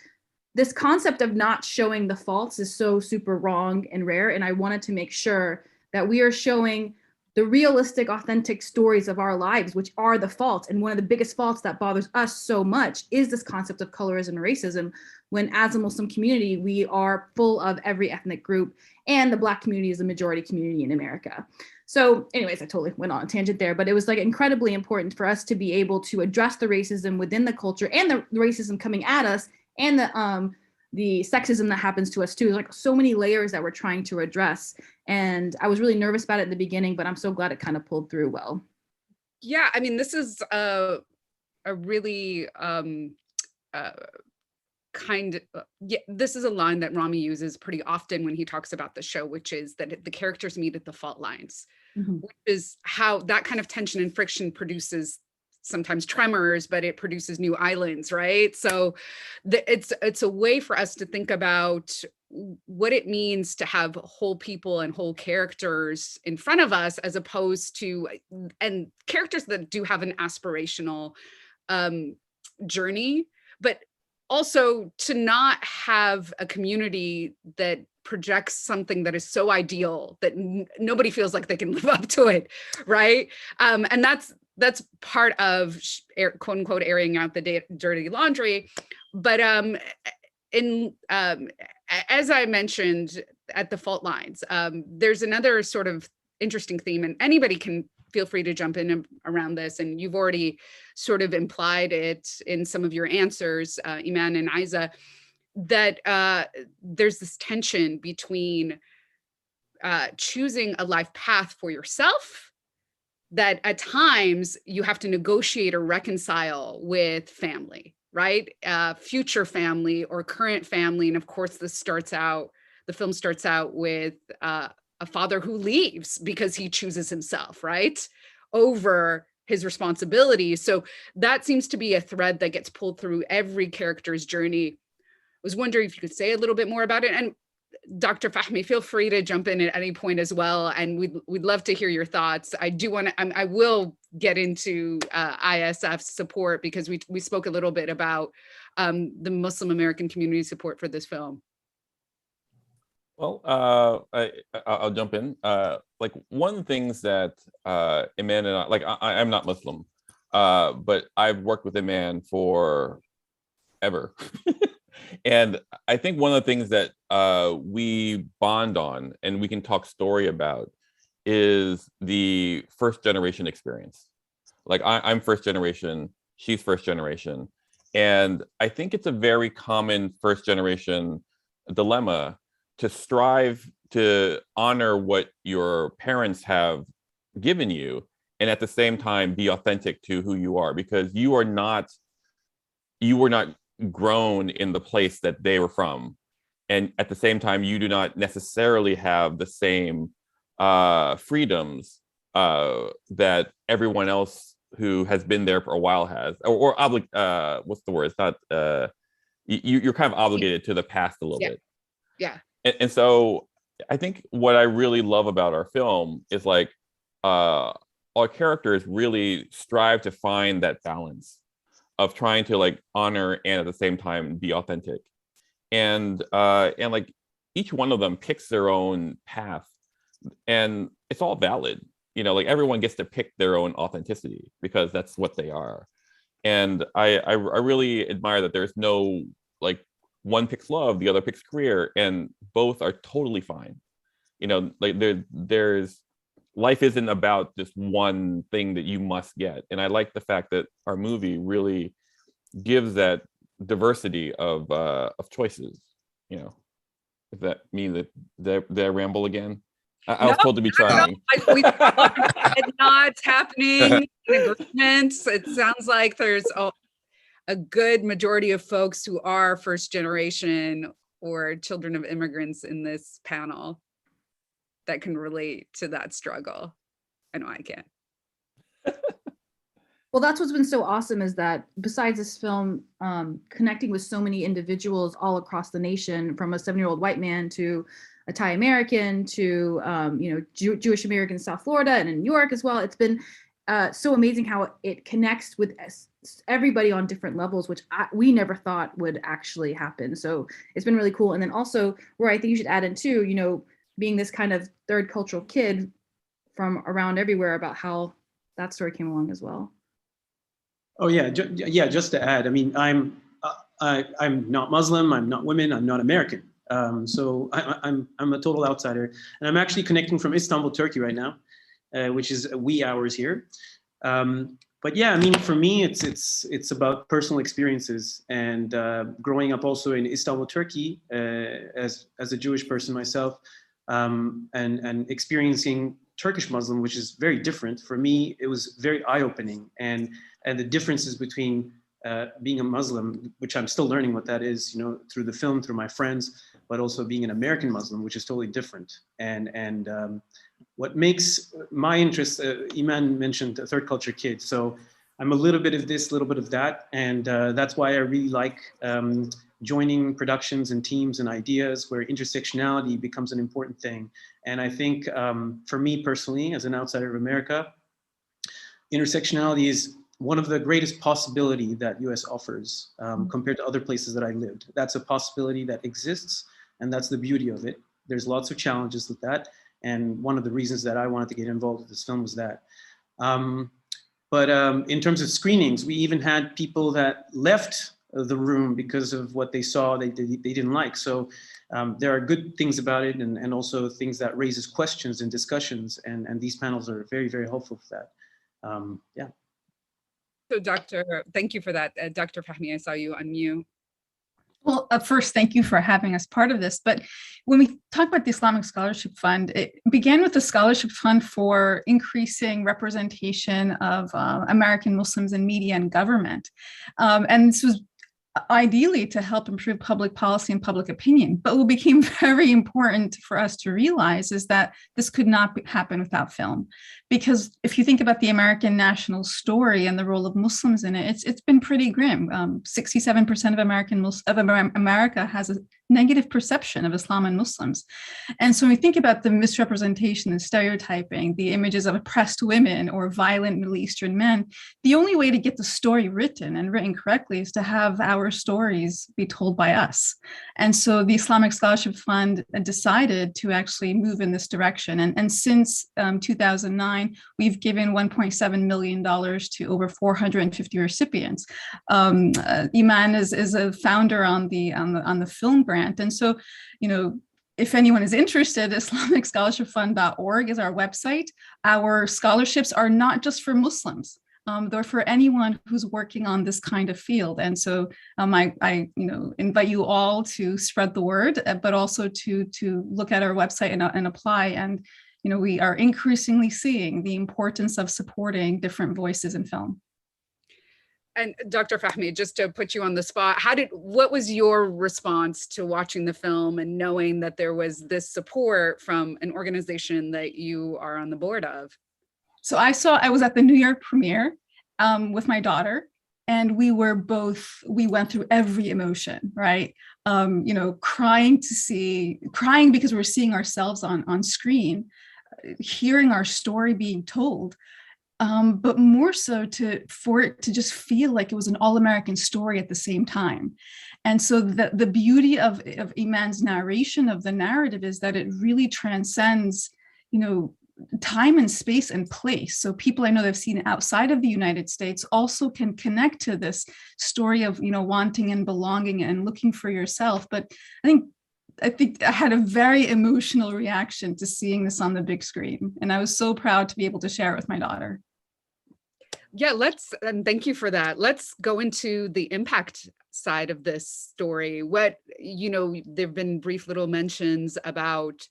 this concept of not showing the faults is so super wrong and rare. And I wanted to make sure that we are showing the realistic, authentic stories of our lives, which are the faults. And one of the biggest faults that bothers us so much is this concept of colorism and racism, when as a Muslim community, we are full of every ethnic group, and the Black community is a majority community in America. So anyways, I totally went on a tangent there, but it was like incredibly important for us to be able to address the racism within the culture and the racism coming at us, and sexism that happens to us too. Like so many layers that we're trying to address. And I was really nervous about it in the beginning, but I'm so glad it kind of pulled through well. Yeah, I mean, this is a really this is a line that Rami uses pretty often when he talks about the show, which is that the characters meet at the fault lines, which is how that kind of tension and friction produces sometimes tremors, but it produces new islands, right? So it's a way for us to think about what it means to have whole people and whole characters in front of us, as opposed to, and characters that do have an aspirational journey, but also to not have a community that projects something that is so ideal that nobody feels like they can live up to it, right? And that's part of quote unquote airing out the dirty laundry. But as I mentioned at the fault lines, there's another sort of interesting theme, and anybody can feel free to jump in around this. And you've already sort of implied it in some of your answers, Iman and Aizzah, that there's this tension between choosing a life path for yourself that at times you have to negotiate or reconcile with family, right? Future family or current family. And of course, the film starts out with a father who leaves because he chooses himself, right, over his responsibilities. So that seems to be a thread that gets pulled through every character's journey. I was wondering if you could say a little bit more about it. And Dr. Fahmy, feel free to jump in at any point as well. And we'd love to hear your thoughts. I will get into ISF's support, because we spoke a little bit about the Muslim American community support for this film. Well, I'll jump in. Like one of the things that Iman and I, like I'm not Muslim, but I've worked with Iman for ever. And I think one of the things that we bond on and we can talk story about is the first generation experience. Like I'm first generation, she's first generation. And I think it's a very common first generation dilemma to strive to honor what your parents have given you, and at the same time be authentic to who you are, because you were not grown in the place that they were from, and at the same time you do not necessarily have the same freedoms that everyone else who has been there for a while has, or what's the word? It's not you're kind of obligated to the past a little bit. Yeah. And so I think what I really love about our film is like our characters really strive to find that balance of trying to like honor and at the same time be authentic. And like each one of them picks their own path, and it's all valid. You know, like everyone gets to pick their own authenticity because that's what they are. And I really admire that there's no like one picks love, the other picks career, and both are totally fine. You know, like there's life isn't about just one thing that you must get. And I like the fact that our movie really gives that diversity of choices. You know, if that means that did I ramble again? I was told to be trying. It's not happening in agreements. It sounds like there's a good majority of folks who are first generation or children of immigrants in this panel that can relate to that struggle. I know I can. Well, that's what's been so awesome, is that besides this film connecting with so many individuals all across the nation, from a 7-year-old white man to a Thai American to Jewish American in South Florida and in New York as well. It's been so amazing how it connects with everybody on different levels, which we never thought would actually happen. So it's been really cool. And then also, where I think you should add in too, being this kind of third cultural kid from around everywhere, about how that story came along as well. Oh yeah, just to add, I mean, I'm not Muslim, I'm not women, I'm not American. So I'm a total outsider, and I'm actually connecting from Istanbul, Turkey right now, which is wee hours here. but yeah, I mean, for me, it's about personal experiences, and growing up also in Istanbul, Turkey, as a Jewish person myself, and experiencing Turkish Muslim, which is very different. For me, it was very eye-opening, and the differences between being a Muslim, which I'm still learning what that is, you know, through the film, through my friends, but also being an American Muslim, which is totally different. And what makes my interest, Iman mentioned a third culture kid. So I'm a little bit of this, a little bit of that. And that's why I really like joining productions and teams and ideas where intersectionality becomes an important thing. And I think for me personally, as an outsider of America, intersectionality is one of the greatest possibility that US offers compared to other places that I lived. That's a possibility that exists, and that's the beauty of it. There's lots of challenges with that. And one of the reasons that I wanted to get involved with this film was that. But in terms of screenings, we even had people that left the room because of what they saw they didn't like. So there are good things about it, and also things that raises questions and discussions. And these panels are very, very helpful for that. Yeah. So thank you for that. Dr. Fahmy, I saw you unmute. Well, first, thank you for having us part of this. But when we talk about the Islamic Scholarship Fund, it began with the Scholarship Fund for increasing representation of American Muslims in media and government. And this was ideally to help improve public policy and public opinion. But what became very important for us to realize is that this could not happen without film. Because if you think about the American national story and the role of Muslims in it, it's been pretty grim. 67% of America has a negative perception of Islam and Muslims. And so when we think about the misrepresentation and stereotyping, the images of oppressed women or violent Middle Eastern men, the only way to get the story written and written correctly is to have our stories be told by us. And so the Islamic Scholarship Fund decided to actually move in this direction. And since 2009, we've given $1.7 million to over 450 recipients. Iman is a founder on the film grant. And so, you know, if anyone is interested, IslamicScholarshipFund.org is our website. Our scholarships are not just for Muslims. They're for anyone who's working on this kind of field. And so I invite you all to spread the word, but also to look at our website and apply. And, you know, we are increasingly seeing the importance of supporting different voices in film. And Dr. Fahmy, just to put you on the spot, what was your response to watching the film and knowing that there was this support from an organization that you are on the board of? So I was at the New York premiere with my daughter, and we went through every emotion, right? You know, crying because we're seeing ourselves on screen, hearing our story being told. But more so for it to just feel like it was an all-American story at the same time. And so the beauty of Iman's narration of the narrative is that it really transcends, you know, time and space and place. So people I know that have seen outside of the United States also can connect to this story of, you know, wanting and belonging and looking for yourself. But I think I had a very emotional reaction to seeing this on the big screen. And I was so proud to be able to share it with my daughter. Yeah, and thank you for that. Let's go into the impact side of this story. There've been brief little mentions about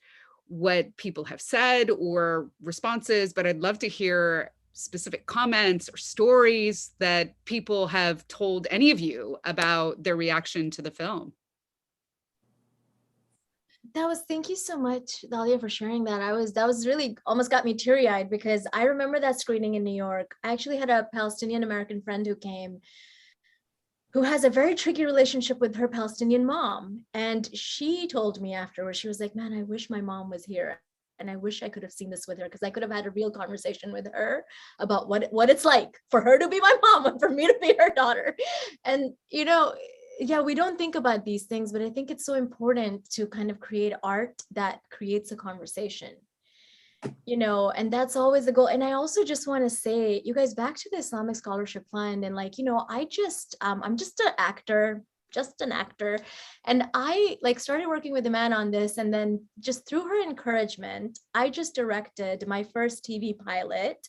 what people have said or responses, but I'd love to hear specific comments or stories that people have told any of you about their reaction to the film. Thank you so much, Dalia, for sharing that. That was really almost got me teary-eyed, because I remember that screening in New York. I actually had a Palestinian American friend who came, who has a very tricky relationship with her Palestinian mom. And she told me afterwards, she was like, man, I wish my mom was here. And I wish I could have seen this with her, because I could have had a real conversation with her about what it's like for her to be my mom and for me to be her daughter. And, you know, yeah, we don't think about these things, but I think it's so important to kind of create art that creates a conversation, you know, and that's always the goal. And I also just want to say, you guys, back to the Islamic Scholarship Fund, and like, you know, I'm just an actor. And I started working with Iman on this, and then just through her encouragement, I just directed my first TV pilot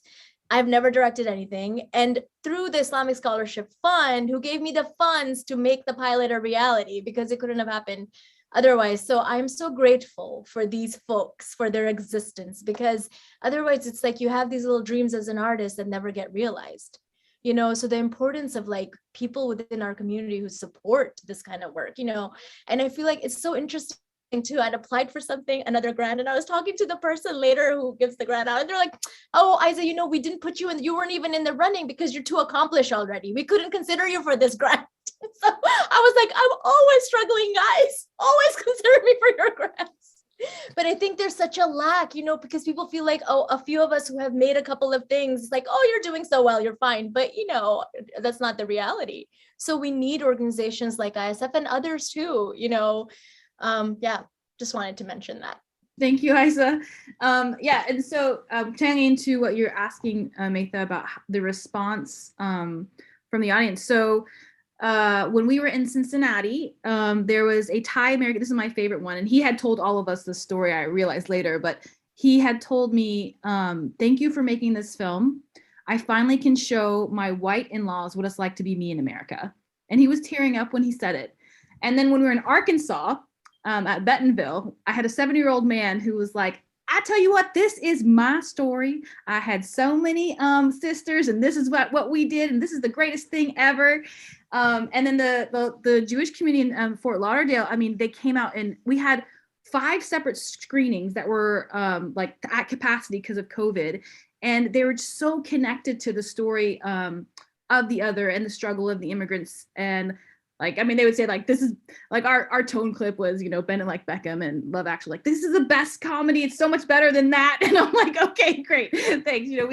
I've never directed anything. And through the Islamic Scholarship Fund, who gave me the funds to make the pilot a reality, because it couldn't have happened otherwise. So I'm so grateful for these folks, for their existence, because otherwise it's like you have these little dreams as an artist that never get realized. You know, so the importance of like people within our community who support this kind of work, you know, and I feel like it's so interesting too. I'd applied for something, another grant, and I was talking to the person later who gives the grant out, and they're like, oh, Aizzah, you know, we didn't put you in, you weren't even in the running because you're too accomplished already. We couldn't consider you for this grant. So I was like, I'm always struggling, guys. Always consider me for your grants. But I think there's such a lack, you know, because people feel like, oh, a few of us who have made a couple of things, it's like, oh, you're doing so well, you're fine. But, you know, that's not the reality. So we need organizations like ISF and others too, you know. Yeah, just wanted to mention that. Thank you, Aizzah. Yeah, and so turning into what you're asking, Maytha, about the response from the audience. So when we were in Cincinnati, there was a Thai American, this is my favorite one, and he had told all of us the story, I realized later, but he had told me, thank you for making this film. I finally can show my white in-laws what it's like to be me in America. And he was tearing up when he said it. And then when we were in Arkansas, at Bentonville, I had a 70-year-old man who was like, I tell you what, this is my story. I had so many sisters, and this is what we did, and this is the greatest thing ever. And then the Jewish community in Fort Lauderdale, I mean, they came out, and we had 5 separate screenings that were like at capacity because of COVID. And they were just so connected to the story of the other and the struggle of the immigrants. And like, I mean, they would say like, this is like our tone clip was, you know, Bend Like Beckham and Love Actually, like, this is the best comedy. It's so much better than that. And I'm like, okay, great. Thanks. You know,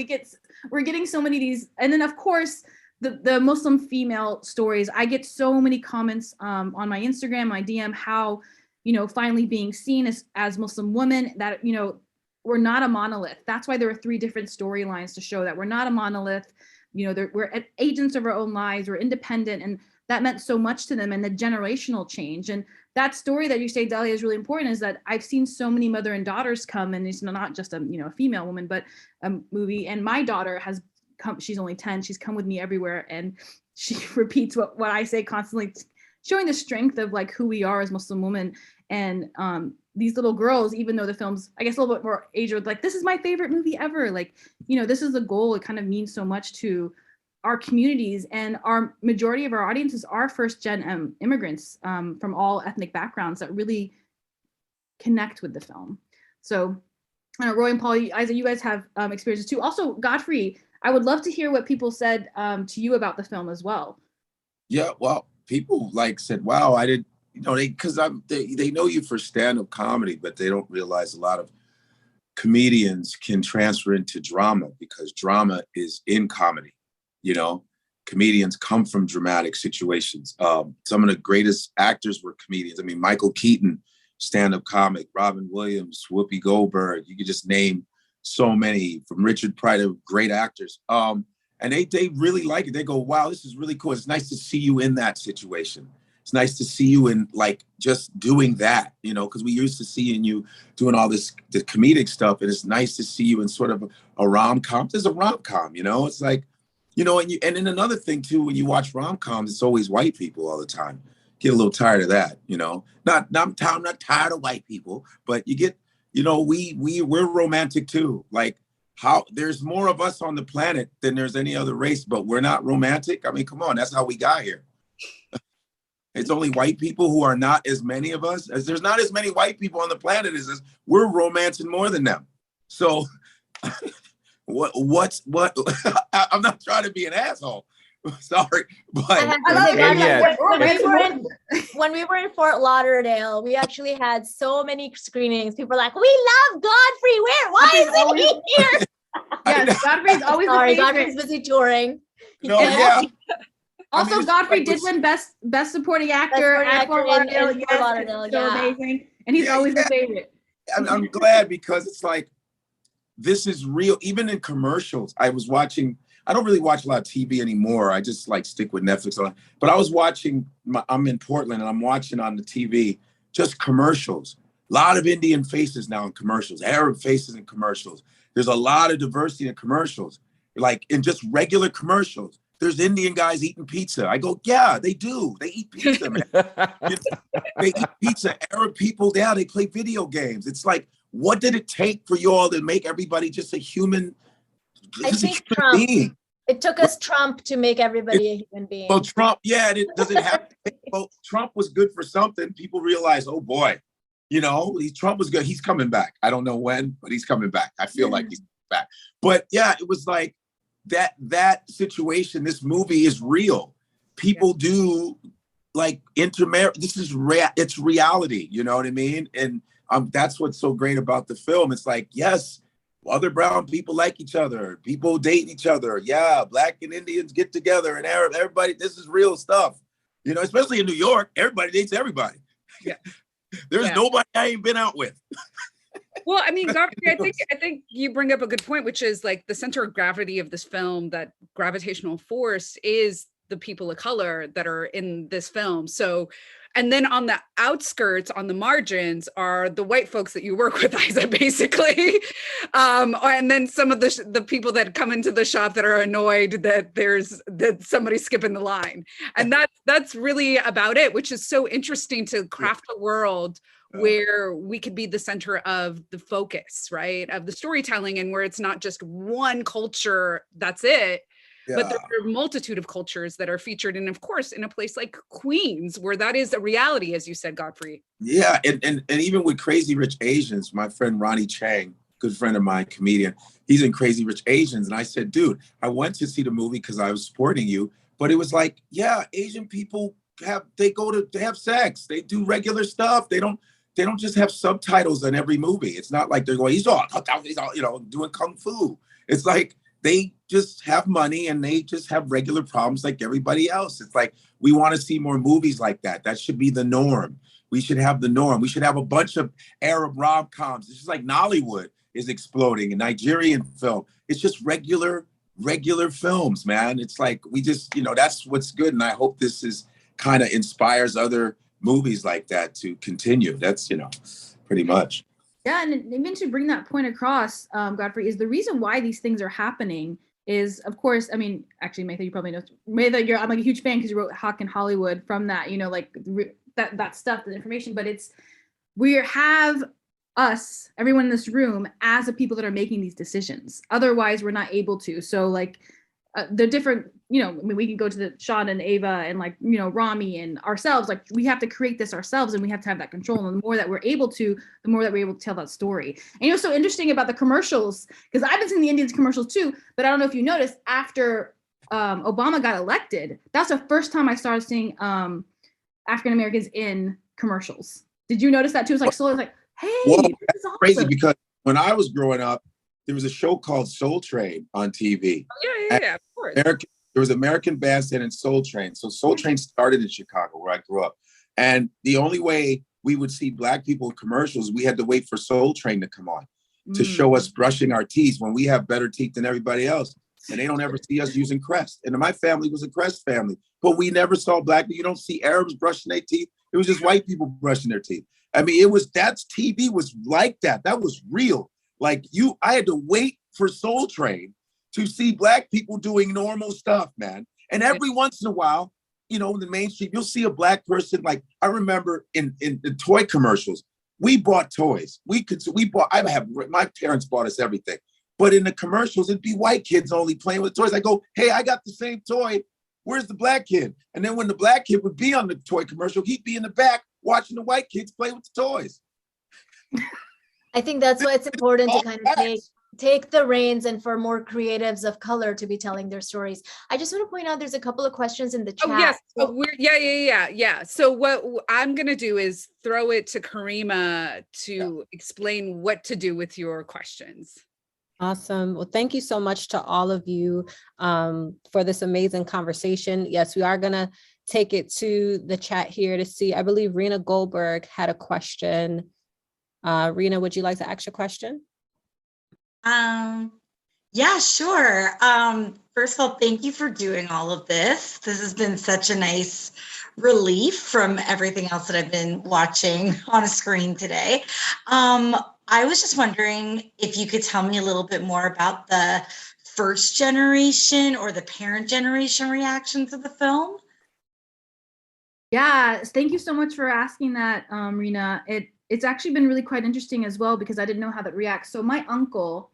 we're getting so many of these. And then of course, the Muslim female stories, I get so many comments on my Instagram, my DM, how, you know, finally being seen as Muslim women, that, you know, we're not a monolith. That's why there are 3 different storylines to show that we're not a monolith. You know, we're agents of our own lives, we're independent, and that meant so much to them, and the generational change. And that story that you say, Dalia, is really important, is that I've seen so many mother and daughters come, and it's not just a, you know, a female woman, but a movie. And my daughter has come, she's only 10, she's come with me everywhere, and she repeats what I say constantly, showing the strength of like who we are as Muslim women. And these little girls, even though the film's, I guess, a little bit more age-old, like, this is my favorite movie ever. Like, you know, this is the goal. It kind of means so much to our communities, and our majority of our audiences are first-gen immigrants from all ethnic backgrounds that really connect with the film. So, Roy and Paul, Aizzah, you guys have experiences too. Also, Godfrey, I would love to hear what people said to you about the film as well. Yeah, well, people like said, wow, I didn't, you know, because they know you for stand-up comedy, but they don't realize a lot of comedians can transfer into drama, because drama is in comedy. You know, comedians come from dramatic situations. Some of the greatest actors were comedians. I mean, Michael Keaton, stand-up comic, Robin Williams, Whoopi Goldberg, you could just name so many, from Richard Pryor, great actors. And they really like it. They go, wow, this is really cool. It's nice to see you in that situation. It's nice to see you in like just doing that, you know, because we used to seeing you doing all the comedic stuff. And it's nice to see you in sort of a rom-com. There's a rom-com, you know, it's like, you know, and then another thing too, when you watch rom-coms, it's always white people all the time. Get a little tired of that, you know. I'm not tired of white people, but you get, you know, we're romantic too. Like, how there's more of us on the planet than there's any other race, but we're not romantic. I mean, come on, that's how we got here. It's only white people who are not as many of us. As there's not as many white people on the planet as us. We're romancing more than them. So. What I'm not trying to be an asshole. Sorry, but when we were in Fort Lauderdale, we actually had so many screenings. People were like, "We love Godfrey. Why isn't he here?" Yeah, Godfrey's always sorry. Godfrey's busy touring. No, yeah. Also, I mean, Godfrey did win best supporting actor at Fort Lauderdale. In Fort Lauderdale, so amazing, and he's always the favorite. I'm glad, because it's like, this is real. Even in commercials, I was watching, I don't really watch a lot of TV anymore. I just like stick with Netflix. But I was watching, I'm in Portland, and I'm watching on the TV just commercials. A lot of Indian faces now in commercials, Arab faces in commercials. There's a lot of diversity in commercials. like in just regular commercials. There's Indian guys eating pizza. I go, yeah, they do. They eat pizza, man. You know, they eat pizza. Arab people, yeah, they play video games. It's like, what did it take for you all to make everybody just a human, just a human Trump. being? It took us Trump to make everybody a human being. Well, Trump, yeah, does it have to? Well, Trump was good for something. People realize, oh boy, you know, Trump was good. He's coming back. I don't know when, but he's coming back. I feel like he's back. But yeah, it was like that situation. This movie is real. People do like intermarry. This is it's reality. You know what I mean? And that's what's so great about the film. It's like, yes, other brown people like each other. People date each other. Yeah, Black and Indians get together, and Arab. Everybody, this is real stuff. You know, especially in New York, everybody dates everybody. Yeah. There's nobody I ain't been out with. Well, I mean, Godfrey, I think you bring up a good point, which is like the center of gravity of this film, that gravitational force is the people of color that are in this film. So, and then on the outskirts, on the margins, are the white folks that you work with, Aizzah, basically. And then some of the people that come into the shop that are annoyed that somebody's skipping the line. And that's really about it, which is so interesting to craft a world where we could be the center of the focus, right? Of the storytelling, and where it's not just one culture, that's it. Yeah. But there are a multitude of cultures that are featured, and of course, in a place like Queens, where that is a reality, as you said, Godfrey. Yeah, and even with Crazy Rich Asians, my friend Ronnie Chang, good friend of mine, comedian, he's in Crazy Rich Asians, and I said, dude, I went to see the movie because I was supporting you, but it was like, yeah, Asian people they have sex, they do regular stuff, they don't just have subtitles in every movie. It's not like they're going, he's all, you know, doing kung fu. It's like they just have money and they just have regular problems like everybody else. It's like, we want to see more movies like that. That should be the norm. We should have the norm. We should have a bunch of Arab rom-coms. It's just like Nollywood is exploding, and Nigerian film. It's just regular films, man. It's like, we just, you know, that's what's good. And I hope this is kind of inspires other movies like that to continue. That's, you know, pretty much. Yeah, and even to bring that point across, Godfrey, is the reason why these things are happening is, of course, I mean, actually, Maytha, you probably know. Maytha, I'm like a huge fan because you wrote Hawk in Hollywood from that, you know, like that stuff, the information. But we have us, everyone in this room, as the people that are making these decisions. Otherwise, we're not able to. So like, the different, you know, I mean, we can go to the Sean and Ava and like, you know, Rami and ourselves, like we have to create this ourselves, and we have to have that control. And the more that we're able to, the more that we're able to tell that story. And you know, so interesting about the commercials, because I've been seeing the Indians commercials too, but I don't know if you noticed, after Obama got elected, that's the first time I started seeing African-Americans in commercials. Did you notice that too? It's like, so I was like, hey, well, this that's is awesome. Crazy, because when I was growing up, there was a show called Soul Train on TV. Oh, yeah, of course. There was American Bandstand and Soul Train. So Soul Train started in Chicago, where I grew up. And the only way we would see Black people in commercials, we had to wait for Soul Train to come on to show us brushing our teeth when we have better teeth than everybody else. And they don't ever see us using Crest. And my family was a Crest family, but we never saw Black people. You don't see Arabs brushing their teeth. It was just white people brushing their teeth. I mean, TV was like that. That was real. Like I had to wait for Soul Train to see Black people doing normal stuff, man. And every once in a while, you know, in the mainstream, you'll see a Black person. Like I remember in the toy commercials, we bought toys. My parents bought us everything. But in the commercials, it'd be white kids only playing with toys. I go, hey, I got the same toy. Where's the Black kid? And then when the Black kid would be on the toy commercial, he'd be in the back watching the white kids play with the toys. I think that's why it's important to kind of take the reins and for more creatives of color to be telling their stories. I just want to point out there's a couple of questions in the chat. Oh, yes. Yeah. So what I'm going to do is throw it to Kareema to explain what to do with your questions. Awesome. Well, thank you so much to all of you for this amazing conversation. Yes, we are going to take it to the chat here to see. I believe Rena Goldberg had a question. Rena, would you like to ask your question? Yeah, sure. First of all, thank you for doing all of this. This has been such a nice relief from everything else that I've been watching on a screen today. I was just wondering if you could tell me a little bit more about the first generation or the parent generation reaction to the film? Yeah, thank you so much for asking that, Rena. It's actually been really quite interesting as well, because I didn't know how that reacts. So my uncle,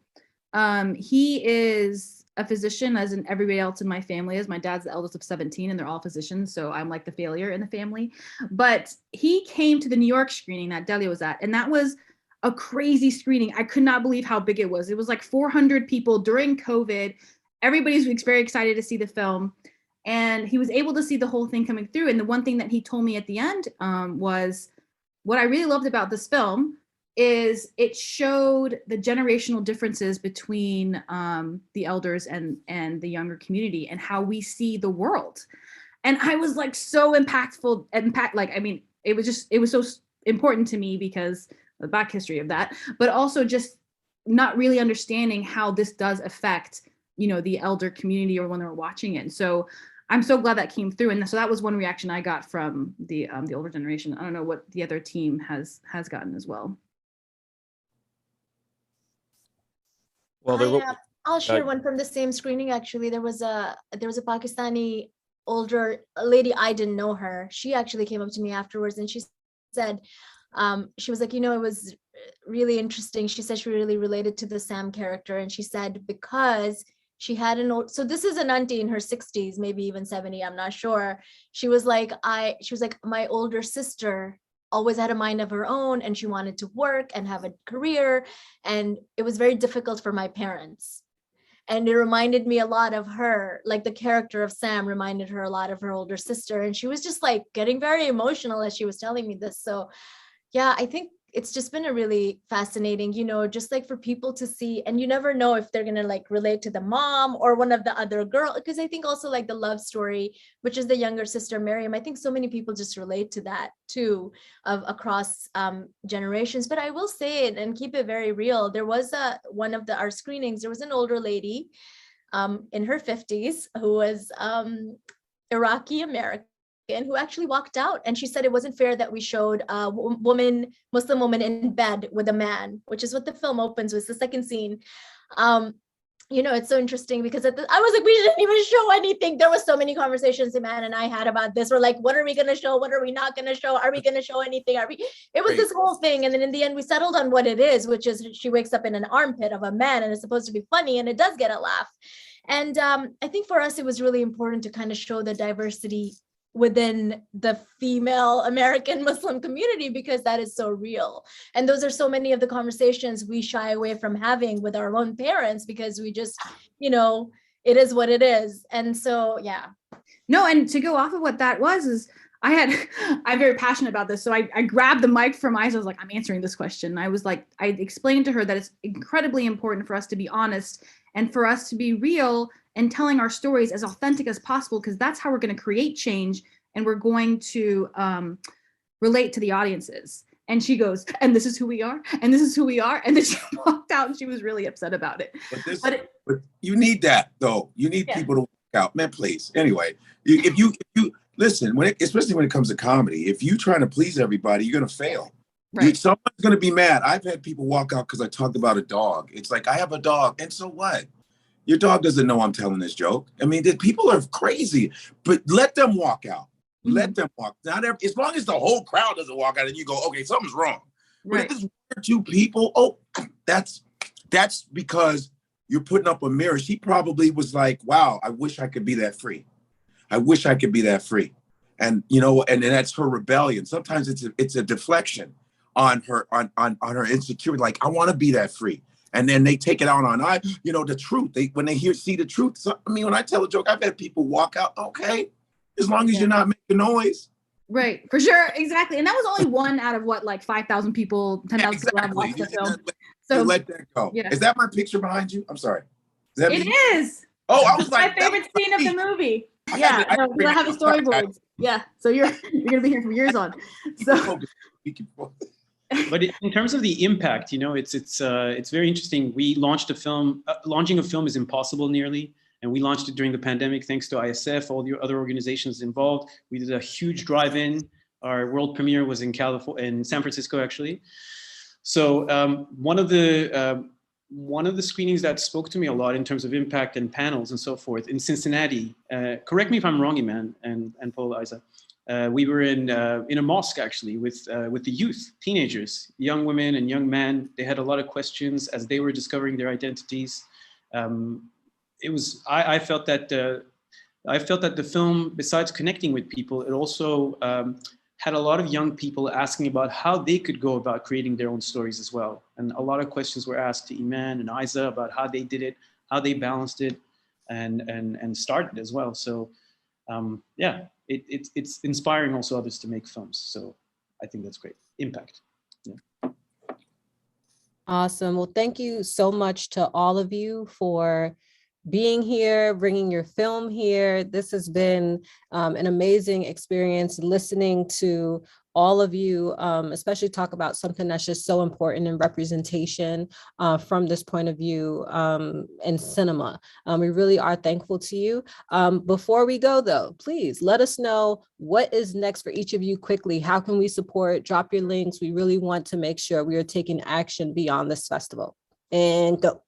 he is a physician, as in everybody else in my family is. My dad's the eldest of 17 and they're all physicians, so I'm like the failure in the family. But he came to the New York screening that Dalia was at, and that was a crazy screening. I could not believe how big it was. It was like 400 people during COVID. Everybody's very excited to see the film. And he was able to see the whole thing coming through. And the one thing that he told me at the end was, what I really loved about this film is it showed the generational differences between the elders and the younger community, and how we see the world. And I was like so like, I mean, it was so important to me because of the back history of that, but also just not really understanding how this does affect, you know, the elder community or when they're watching it. And so I'm so glad that came through. And so that was one reaction I got from the older generation. I don't know what the other team has gotten as well. Well, I'll share one from the same screening. Actually, there was a Pakistani older lady. I didn't know her. She actually came up to me afterwards and she said, she was like, you know, it was really interesting. She said she really related to the Sam character, and she said because she had an old, so this is an auntie in her 60s, maybe even 70, I'm not sure. She was like, my older sister always had a mind of her own, and she wanted to work and have a career, and it was very difficult for my parents. And it reminded me a lot of her, like the character of Sam reminded her a lot of her older sister. And she was just like getting very emotional as she was telling me this. So yeah, I think it's just been a really fascinating, you know, just like for people to see, and you never know if they're gonna like relate to the mom or one of the other girl, because I think also like the love story, which is the younger sister Miriam, I think so many people just relate to that too, of across generations. But I will say it and keep it very real. There was one of our screenings, there was an older lady in her 50s who was Iraqi American, who actually walked out, and she said it wasn't fair that we showed a Muslim woman in bed with a man, which is what the film opens with, the second scene. You know, it's so interesting because I was like, we didn't even show anything. There was so many conversations Iman and I had about this. We're like, what are we going to show? What are we not going to show? Are we going to show anything? It was this whole thing. And then in the end, we settled on what it is, which is she wakes up in an armpit of a man, and it's supposed to be funny, and it does get a laugh. And I think for us, it was really important to kind of show the diversity within the female American Muslim community, because that is so real. And those are so many of the conversations we shy away from having with our own parents, because we just, you know, it is what it is. And so, yeah. No, and to go off of what that was, is I'm very passionate about this. So I grabbed the mic from Aizzah. I was like, I'm answering this question. I was like, I explained to her that it's incredibly important for us to be honest and for us to be real and telling our stories as authentic as possible, because that's how we're going to create change, and we're going to relate to the audiences. And she goes, and this is who we are, and this is who we are. And then she walked out and she was really upset about it. But you need that though. You need people to walk out, man, please. Anyway, if you listen, especially when it comes to comedy, if you trying to please everybody, you're going to fail. Right. Someone's going to be mad. I've had people walk out because I talked about a dog. It's like, I have a dog. And so what? Your dog doesn't know I'm telling this joke. I mean, people are crazy, but let them walk out. Mm-hmm. Let them walk. As long as the whole crowd doesn't walk out and you go, okay, something's wrong. Right. But if it's one or two people, that's because you're putting up a mirror. She probably was like, wow, I wish I could be that free. I wish I could be that free. And, you know, and that's her rebellion. Sometimes it's a deflection on her, on her insecurity. Like, I want to be that free. And then they take it out on the truth. When they see the truth. So, I mean, when I tell a joke, I've had people walk out. Okay, as long as you're not making noise. Right, for sure, exactly. And that was only one out of what, like 5,000 people, 10,000 people have watched the film. So let that go. Yeah. Is that my picture behind you? I'm sorry. Is that it me? Is. Oh, I was like, my favorite scene of the movie. I have the storyboards. Yeah, so you're gonna be here for years on. So. But in terms of the impact, you know, it's very interesting. We launched a film. Launching a film is impossible nearly, and we launched it during the pandemic thanks to ISF, all the other organizations involved. We did a huge drive-in. Our world premiere was in San Francisco, actually. So one of the one of the screenings that spoke to me a lot in terms of impact and panels and so forth in Cincinnati, correct me if I'm wrong, Iman and Paul, Aizzah, we were in a mosque actually with the youth, teenagers, young women and young men. They had a lot of questions as they were discovering their identities. I felt that the film, besides connecting with people, it also had a lot of young people asking about how they could go about creating their own stories as well. And a lot of questions were asked to Iman and Aizzah about how they did it, how they balanced it, and started as well. So yeah, it's inspiring also others to make films. So I think that's great. Impact. Yeah. Awesome. Well, thank you so much to all of you for being here, bringing your film here. This has been an amazing experience listening to all of you, especially talk about something that's just so important in representation from this point of view in cinema. We really are thankful to you. Before we go though, please let us know what is next for each of you quickly. How can we support? Drop your links. We really want to make sure we are taking action beyond this festival. And go.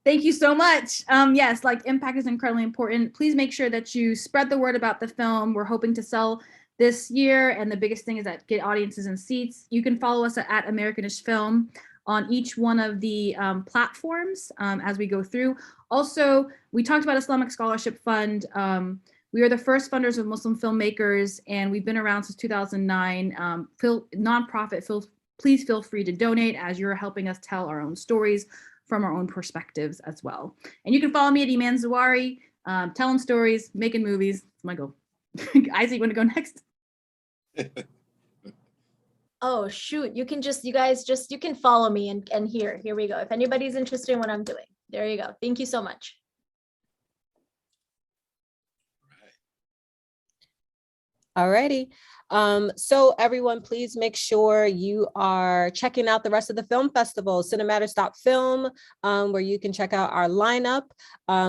Thank you so much. Yes, like impact is incredibly important. Please make sure that you spread the word about the film. We're hoping to sell this year, and the biggest thing is that get audiences in seats. You can follow us at Americanish Film on each one of the platforms as we go through. Also, we talked about Islamic Scholarship Fund. We are the first funders of Muslim filmmakers, and we've been around since 2009. Nonprofit, please feel free to donate as you're helping us tell our own stories from our own perspectives as well. And you can follow me at Iman Zawahry, telling stories, making movies. It's my goal. Aizzah, you want to go next? Oh shoot, you can follow me and here we go. If anybody's interested in what I'm doing, there you go. Thank you so much. All righty. So everyone, please make sure you are checking out the rest of the film festival, Cinematters.film, where you can check out our lineup.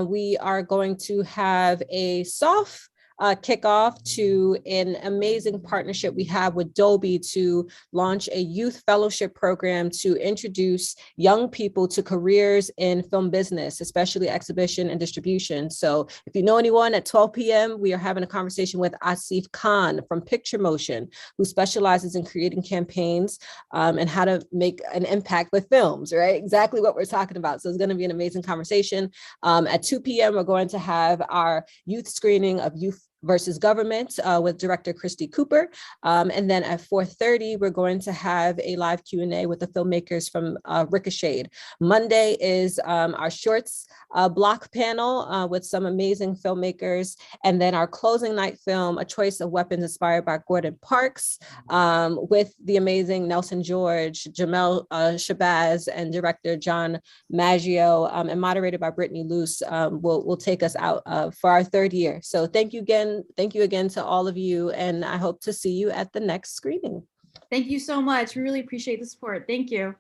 We are going to have a soft kickoff to an amazing partnership we have with Dolby to launch a youth fellowship program to introduce young people to careers in film business, especially exhibition and distribution. So if you know anyone, at 12 p.m., we are having a conversation with Asif Khan from Picture Motion, who specializes in creating campaigns and how to make an impact with films, right? Exactly what we're talking about. So it's going to be an amazing conversation. At 2 p.m., we're going to have our youth screening of Youth versus Government with director Christy Cooper. And then at 4:30, we're going to have a live Q&A with the filmmakers from Ricochet. Monday is our shorts block panel with some amazing filmmakers. And then our closing night film, A Choice of Weapons, inspired by Gordon Parks, with the amazing Nelson George, Jamel Shabazz, and director John Maggio, and moderated by Brittany Luce, will take us out for our third year. So thank you again to all of you, and I hope to see you at the next screening. Thank you so much. We really appreciate the support. Thank you.